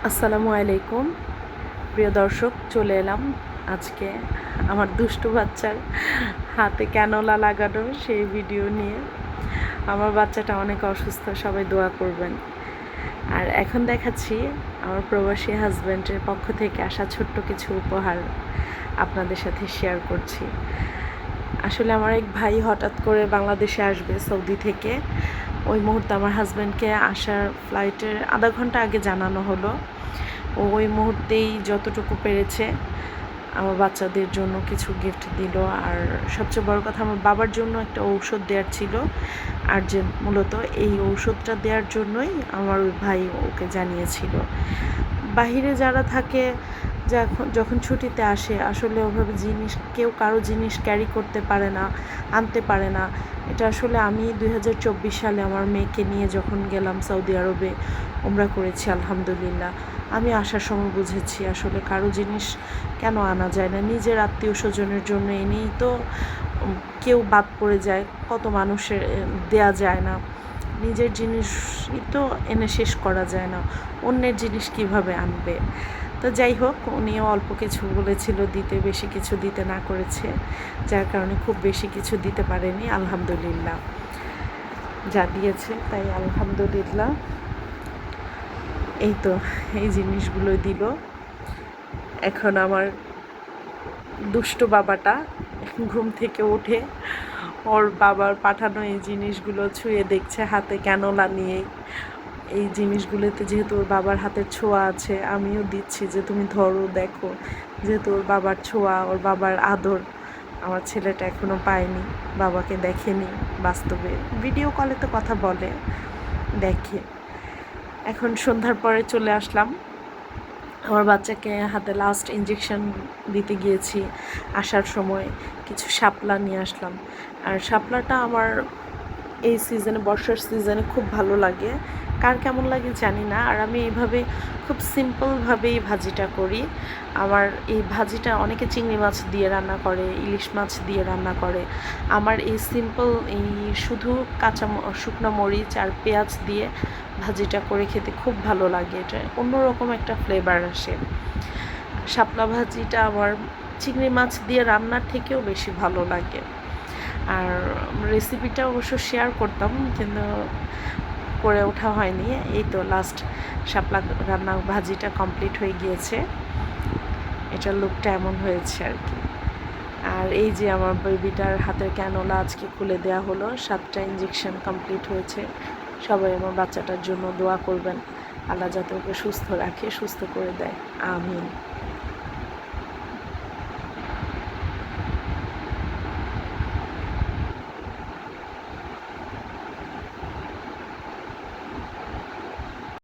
আসসালামু আলাইকুম প্রিয় দর্শক, চলে এলাম আজকে আমার দুষ্টু বাচ্চার হাতে ক্যানোলা লাগানো সেই ভিডিও নিয়ে। আমার বাচ্চাটা অনেক অসুস্থ, সবাই দোয়া করবেন। আর এখন দেখাচ্ছি আমার প্রবাসী হাজব্যান্ডের পক্ষ থেকে আসা ছোট্ট কিছু উপহার আপনাদের সাথে শেয়ার করছি। আসলে আমার এক ভাই হঠাৎ করে বাংলাদেশে আসবে সৌদি থেকে। ওই মুহূর্তে আমার হাজব্যান্ডকে আসার ফ্লাইটের আধা ঘন্টা আগে জানানো হলো। ওই মুহূর্তেই যতটুকু পেরেছে আমার বাচ্চাদের জন্য কিছু গিফট দিল। আর সবচেয়ে বড় কথা, আমার বাবার জন্য একটা ঔষধ দেওয়ার ছিল, আর যে মূলত এই ঔষধটা দেওয়ার জন্যই আমার ওই ভাই ওকে জানিয়েছিল। বাহিরে যারা থাকে, যখন ছুটিতে আসে, আসলে ওভাবে কেউ কারো জিনিস ক্যারি করতে পারে না, আনতে পারে না। এটা আসলে আমি 2024 সালে আমার মেয়েকে নিয়ে যখন গেলাম সৌদি আরবে, উমরা করেছি আলহামদুলিল্লাহ। আমি আসার সময় বুঝেছি আসলে কারো জিনিস কেন আনা যায় না। নিজের আত্মীয় স্বজনের জন্য এনেই তো কেউ বাদ পড়ে যায়, কত মানুষের দেয়া যায় না। নিজের জিনিসই তো এনে শেষ করা যায় না, অন্যের জিনিস কিভাবে আনবে। তো যাই হোক, উনিও অল্প কিছু বলেছিল দিতে, বেশি কিছু দিতে না করেছে, যার কারণে খুব বেশি কিছু দিতে পারেনি। আলহামদুলিল্লাহ, যা দিয়েছে তাই আলহামদুলিল্লাহ। এই তো, এই জিনিসগুলো দিল। এখন আমার দুষ্টু বাবাটা ঘুম থেকে উঠে ওর বাবার পাঠানো এই জিনিসগুলো ছুঁয়ে দেখছে, হাতে ক্যানোলা নিয়ে। এই জিনিসগুলোতে যেহেতু ওর বাবার হাতের ছোঁয়া আছে, আমিও দিচ্ছি যে তুমি ধরো, দেখো। যেহেতু ওর বাবার ছোঁয়া, ওর বাবার আদর আমার ছেলেটা এখনও পায়নি, বাবাকে দেখেনি বাস্তবে। ভিডিও কলে তো কথা বলে, দেখে। এখন সন্ধ্যার পরে চলে আসলাম, আমার বাচ্চাকে হাতে লাস্ট ইঞ্জেকশন দিতে গিয়েছি। আসার সময় কিছু শাপলা নিয়ে আসলাম। আর শাপলাটা আমার এই সিজনে, বর্ষার সিজনে খুব ভালো লাগে। কার কেমন লাগে জানি না। আর আমি এইভাবে খুব সিম্পলভাবেই ভাজিটা করি। আমার এই ভাজিটা অনেকে চিংড়ি মাছ দিয়ে রান্না করে, ইলিশ মাছ দিয়ে রান্না করে। আমার এই সিম্পল, এই শুধু শুকনো মরিচ আর পেঁয়াজ দিয়ে ভাজিটা করে খেতে খুব ভালো লাগে। এটা অন্যরকম একটা ফ্লেভার আসে। শাপলা ভাজিটা আমার চিংড়ি মাছ দিয়ে রান্নার থেকেও বেশি ভালো লাগে। আর রেসিপিটা অবশ্য শেয়ার করতাম, কিন্তু করে ওঠা হয়নি। এই তো লাস্ট শাপলা রান্না ভাজিটা কমপ্লিট হয়ে গিয়েছে। এটার লুকটা এমন হয়েছে আর কি। আর এই যে আমার বেবিটার হাতের ক্যানোলা আজকে খুলে দেওয়া হলো, 7টা ইঞ্জেকশন কমপ্লিট হয়েছে। সবাই আমার বাচ্চাটার জন্য দোয়া করবেন, আল্লাহ যাতে ওকে সুস্থ রাখে, সুস্থ করে দেয়। আমিন।